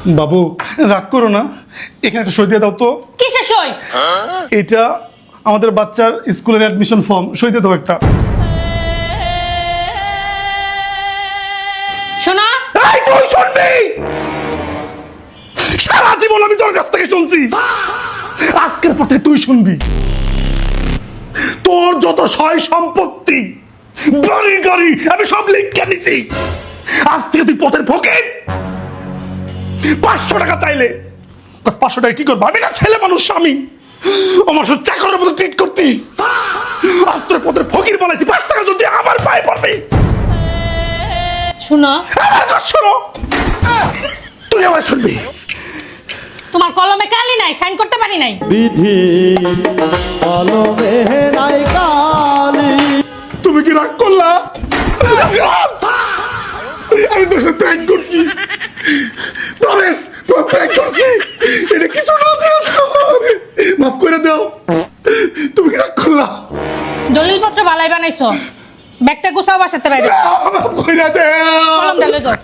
বাবু রাগ করো না, এখানে একটা সই দিয়ে দাও তো। কিসের সই? এটা আমাদের বাচ্চার স্কুলের অ্যাডমিশন ফর্ম, সই দিয়ে দাও একটা। শোনা, এই তুই শুনবি? সারা জীবন আমি তোর কাছ থেকে শুনছি, আজকের পর থেকে তুই শুনবি। তোর যত সয় সম্পত্তি, বাড়ি গাড়ি আমি সব লিখে নিছি। আজ থেকে তুই পথের ফকির। 500 টাকা চাইলে 500 টাকা কি করবো? আমি না ছেলে মানুষ, স্বামী, আমার সাথে চাকরের মতো ট্রিট করতি। আজ তোর পথের ফকির বলেছি, 5 টাকা যদি আমার পায়ে পড়বে। শোনো, আমার কথা শোনো, তুই আমার শুনবি। তোমার কলমে কালি নাই, সাইন করতে পারি নাই। বিধি কলমে নাই কালি। তুমি কি রাগ করলা? আমি তোর সাথে প্র্যাঙ্ক করছি, প্রমেশ, প্র্যাঙ্ক করছি। এটা কিছু না, মাফ করে দাও। তুমি কি রাগ করলা? দলিলপত্র বালাই বানাইছো, ব্যাগটা গুছাও, বাসাতে বাইরে মাফ করে দাও। কলম ডালে যাও।